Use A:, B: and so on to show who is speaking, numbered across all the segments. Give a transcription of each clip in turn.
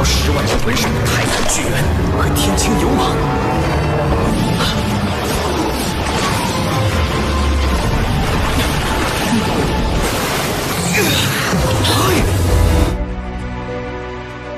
A: 10万年魂兽泰坦巨猿和天青油蟒。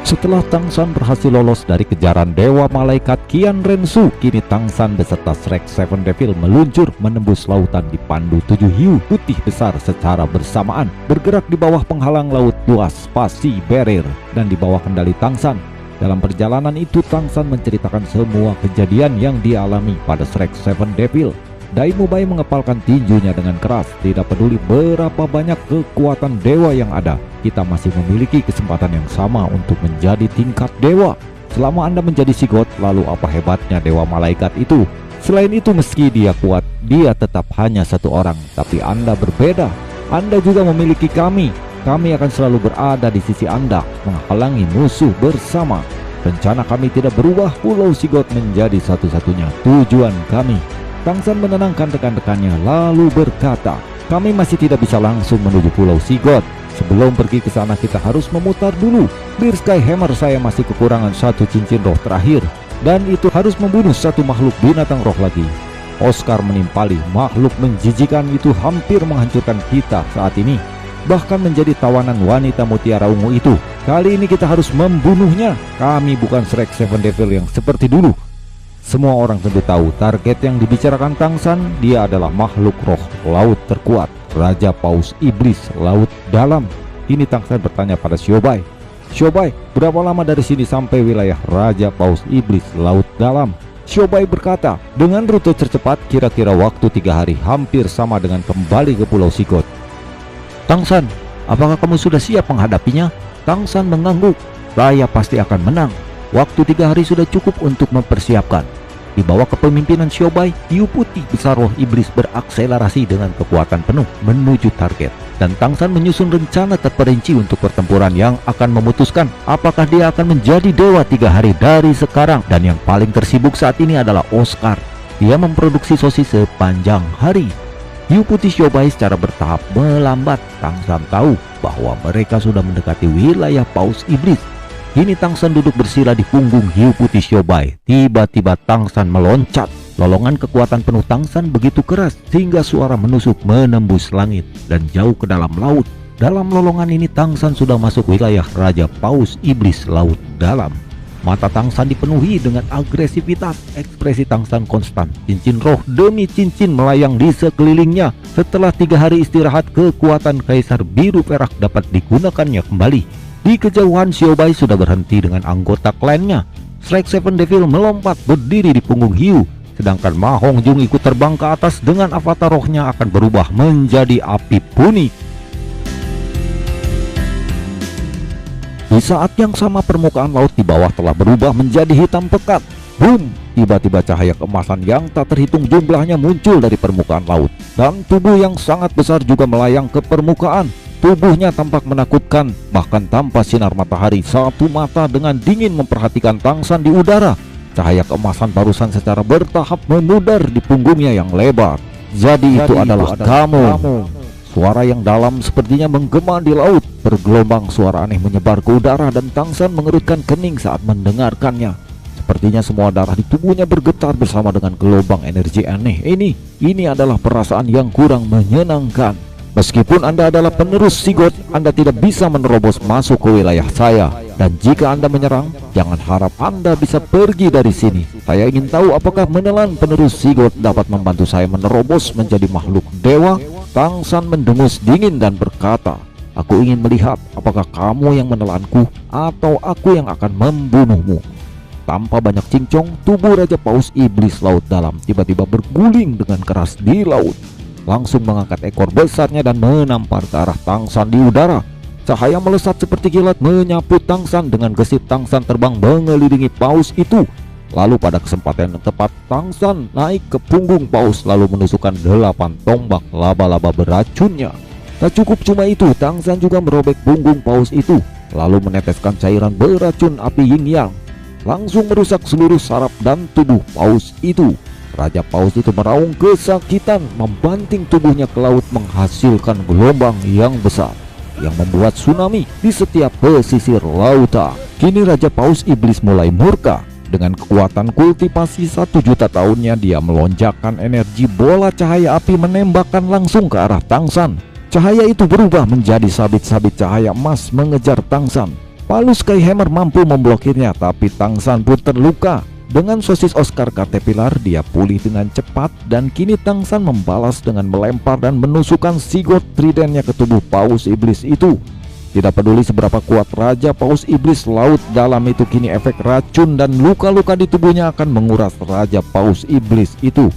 B: Setelah Tangsan berhasil lolos dari kejaran Dewa Malaikat Qian Rensu, kini Tangsan beserta Shrek Seven Devil meluncur menembus lautan dipandu 7 hiu putih besar secara bersamaan, bergerak di bawah penghalang laut luas Spasi Barrier dan di bawah kendali Tangsan. Dalam perjalanan itu Tangsan menceritakan semua kejadian yang dialami pada Shrek Seven Devil. Daimubai mengepalkan tinjunya dengan keras. Tidak peduli berapa banyak kekuatan dewa yang ada, kita masih memiliki kesempatan yang sama untuk menjadi tingkat dewa. Selama Anda menjadi Sigurd, lalu apa hebatnya dewa malaikat itu? Selain itu, meski dia kuat, dia tetap hanya satu orang. Tapi Anda berbeda. Anda juga memiliki kami. Kami akan selalu berada di sisi Anda, menghalangi musuh bersama. Rencana kami tidak berubah. Pulau Sigurd menjadi satu-satunya tujuan kami. Tangsan menenangkan rekan-rekannya lalu berkata, kami masih tidak bisa langsung menuju Pulau Sigurd. Sebelum pergi ke sana kita harus memutar dulu. Clear Sky Hammer saya masih kekurangan satu cincin roh terakhir, dan itu harus membunuh satu makhluk binatang roh lagi. Oscar menimpali, makhluk menjijikan itu hampir menghancurkan kita saat ini, bahkan menjadi tawanan wanita mutiara ungu itu. Kali ini kita harus membunuhnya. Kami bukan Shrek Seven Devil yang seperti dulu. Semua orang tentu tahu target yang dibicarakan Tangsan. Dia adalah makhluk roh laut terkuat, Raja Paus Iblis Laut Dalam. Ini Tangsan bertanya pada Xiaobai. Xiaobai, berapa lama dari sini sampai wilayah Raja Paus Iblis Laut Dalam? Xiaobai berkata, dengan rute tercepat kira-kira waktu 3 hari, hampir sama dengan kembali ke Pulau Sigurd. Tangsan, apakah kamu sudah siap menghadapinya? Tangsan mengangguk. Saya pasti akan menang. Waktu 3 hari sudah cukup untuk mempersiapkan. Di bawah kepemimpinan Xiaobai, hiu putih besar roh iblis berakselerasi dengan kekuatan penuh menuju target. Dan Tangsan menyusun rencana terperinci untuk pertempuran yang akan memutuskan apakah dia akan menjadi dewa 3 hari dari sekarang. Dan yang paling tersibuk saat ini adalah Oscar. Dia memproduksi sosis sepanjang hari. Hiu putih Xiaobai secara bertahap melambat. Tangsan tahu bahwa mereka sudah mendekati wilayah Paus Iblis. Kini Tangsan duduk bersila di punggung hiu putih Xiaobai. Tiba-tiba Tangsan meloncat. Lolongan kekuatan penuh Tangsan begitu keras sehingga suara menusuk menembus langit dan jauh ke dalam laut. Dalam lolongan ini Tangsan sudah masuk wilayah Raja Paus Iblis Laut Dalam. Mata Tangsan dipenuhi dengan agresivitas. Ekspresi Tangsan konstan. Cincin roh demi cincin melayang di sekelilingnya. Setelah 3 hari istirahat, kekuatan Kaisar Biru Perak dapat digunakannya kembali. Di kejauhan Xiaobai sudah berhenti dengan anggota klannya. Shrek Seven Devil melompat berdiri di punggung hiu, sedangkan Ma Hongjung ikut terbang ke atas dengan avatar rohnya akan berubah menjadi api puni. Di saat yang sama permukaan laut di bawah telah berubah menjadi hitam pekat. Boom! Tiba-tiba cahaya keemasan yang tak terhitung jumlahnya muncul dari permukaan laut, dan tubuh yang sangat besar juga melayang ke permukaan. Tubuhnya tampak menakutkan, bahkan tanpa sinar matahari. Satu mata dengan dingin memperhatikan Tangsan di udara. Cahaya keemasan barusan secara bertahap memudar di punggungnya yang lebar. Jadi itu adalah kamu. Suara yang dalam sepertinya menggema di laut. Bergelombang suara aneh menyebar ke udara dan Tangsan mengerutkan kening saat mendengarkannya. Sepertinya semua darah di tubuhnya bergetar bersama dengan gelombang energi aneh ini. Ini adalah perasaan yang kurang menyenangkan. Meskipun Anda adalah penerus Sigurd, Anda tidak bisa menerobos masuk ke wilayah saya. Dan jika Anda menyerang, jangan harap Anda bisa pergi dari sini. Saya ingin tahu apakah menelan penerus Sigurd dapat membantu saya menerobos menjadi makhluk dewa. Tangsan mendengus dingin dan berkata, aku ingin melihat apakah kamu yang menelanku atau aku yang akan membunuhmu. Tanpa banyak cincong, tubuh Raja Paus Iblis Laut Dalam tiba-tiba berguling dengan keras di laut. Langsung mengangkat ekor besarnya dan menampar ke arah Tangsan di udara. Cahaya melesat seperti kilat menyapu Tangsan. Dengan gesit Tangsan terbang mengelilingi paus itu. Lalu pada kesempatan yang tepat, Tangsan naik ke punggung paus lalu menusukkan 8 tombak laba-laba beracunnya. Tak cukup cuma itu, Tangsan juga merobek punggung paus itu, lalu meneteskan cairan beracun api yin yang langsung merusak seluruh saraf dan tubuh paus itu. Raja Paus itu meraung kesakitan, membanting tubuhnya ke laut menghasilkan gelombang yang besar. yang membuat tsunami di setiap pesisir lautan. Kini Raja Paus Iblis mulai murka. Dengan kekuatan kultivasi 1 juta tahunnya, dia melonjakkan energi bola cahaya api menembakkan langsung ke arah Tangsan. Cahaya itu berubah menjadi sabit-sabit cahaya emas mengejar Tangsan. Palu Skyhammer mampu memblokirnya, tapi Tangsan pun terluka. Dengan sosis Oscar Caterpillar, dia pulih dengan cepat dan kini Tangsan membalas dengan melempar dan menusukkan Sigurd Tridentnya ke tubuh Paus Iblis itu. Tidak peduli seberapa kuat Raja Paus Iblis laut dalam itu, kini efek racun dan luka-luka di tubuhnya akan menguras Raja Paus Iblis itu.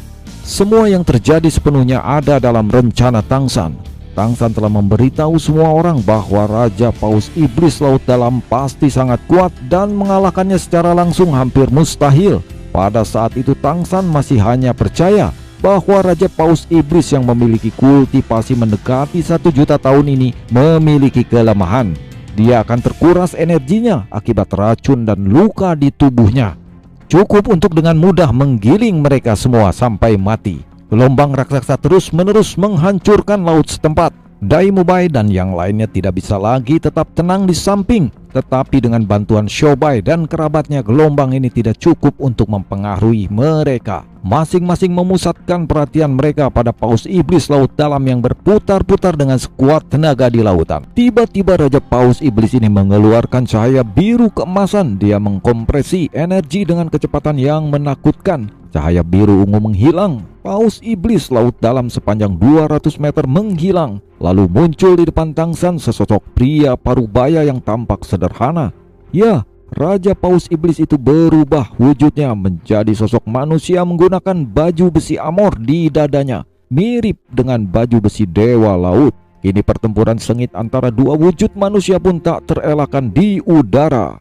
B: Semua yang terjadi sepenuhnya ada dalam rencana Tangsan. Tangsan telah memberitahu semua orang bahwa Raja Paus Iblis laut dalam pasti sangat kuat dan mengalahkannya secara langsung hampir mustahil. Pada saat itu Tangsan masih hanya percaya bahwa Raja Paus Iblis yang memiliki kultivasi mendekati 1 juta tahun ini memiliki kelemahan. Dia akan terkuras energinya akibat racun dan luka di tubuhnya. Cukup untuk dengan mudah menggiling mereka semua sampai mati. Gelombang raksasa terus-menerus menghancurkan laut setempat. Daimubai dan yang lainnya tidak bisa lagi tetap tenang di samping. Tetapi dengan bantuan Shobai dan kerabatnya, gelombang ini tidak cukup untuk mempengaruhi mereka. Masing-masing memusatkan perhatian mereka pada Paus Iblis laut dalam yang berputar-putar dengan sekuat tenaga di lautan. Tiba-tiba Raja Paus Iblis ini mengeluarkan cahaya biru keemasan. Dia mengkompresi energi dengan kecepatan yang menakutkan. Cahaya biru ungu menghilang. Paus Iblis laut dalam sepanjang 200 meter menghilang. Lalu muncul di depan Tangsan sesosok pria parubaya yang tampak sederhana. Ya, Raja Paus Iblis itu berubah wujudnya menjadi sosok manusia menggunakan baju besi Amor di dadanya, mirip dengan baju besi Dewa Laut. Kini pertempuran sengit antara dua wujud manusia pun tak terelakkan di udara.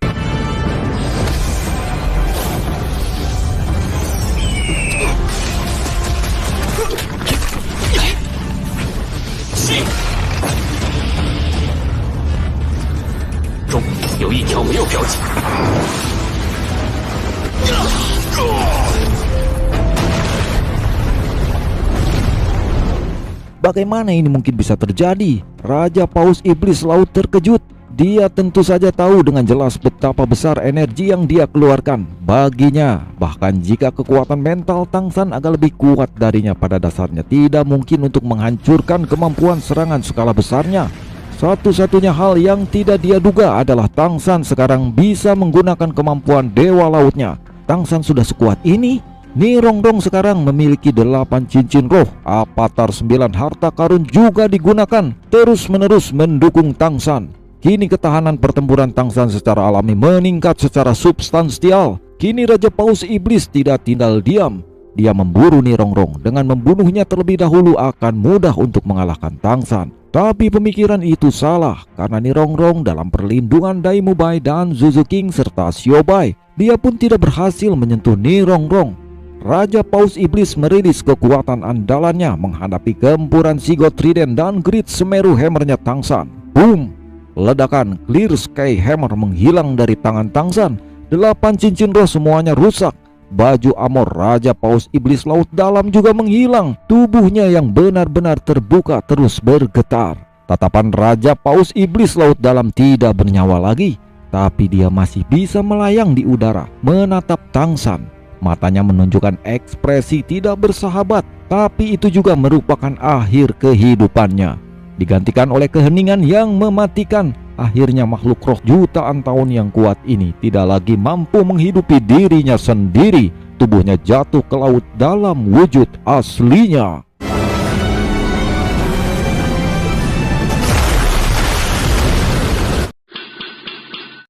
B: Bagaimana ini mungkin bisa terjadi? Raja Paus Iblis laut terkejut. Dia tentu saja tahu dengan jelas betapa besar energi yang dia keluarkan. Baginya, bahkan jika kekuatan mental Tangsan agak lebih kuat darinya, pada dasarnya tidak mungkin untuk menghancurkan kemampuan serangan skala besarnya. Satu-satunya hal yang tidak dia duga adalah Tangsan sekarang bisa menggunakan kemampuan Dewa Lautnya. Tangsan sudah sekuat ini. Nirongrong sekarang memiliki 8 cincin roh. Avatar 9 harta karun juga digunakan terus-menerus mendukung Tangsan. Kini ketahanan pertempuran Tangsan secara alami meningkat secara substansial. Kini Raja Paus Iblis tidak tinggal diam. Dia memburu Nirongrong. Dengan membunuhnya terlebih dahulu akan mudah untuk mengalahkan Tangsan. Tapi pemikiran itu salah, karena Nirongrong dalam perlindungan Daimubai dan Zuzu King serta Shobai. Dia pun tidak berhasil menyentuh Nirongrong. Raja Paus Iblis merilis kekuatan andalannya menghadapi gempuran Sigurd Trident dan Great Semeru Hammernya Tangsan. Boom! Ledakan Clear Sky Hammer menghilang dari tangan Tangsan. 8 cincin roh semuanya rusak. Baju Amor Raja Paus Iblis laut dalam juga menghilang. Tubuhnya yang benar-benar terbuka terus bergetar. Tatapan Raja Paus Iblis laut dalam tidak bernyawa lagi, tapi dia masih bisa melayang di udara menatap Tangsan. Matanya menunjukkan ekspresi tidak bersahabat, tapi itu juga merupakan akhir kehidupannya. Digantikan oleh keheningan yang mematikan. Akhirnya makhluk roh jutaan tahun yang kuat ini tidak lagi mampu menghidupi dirinya sendiri. Tubuhnya jatuh ke laut dalam wujud aslinya.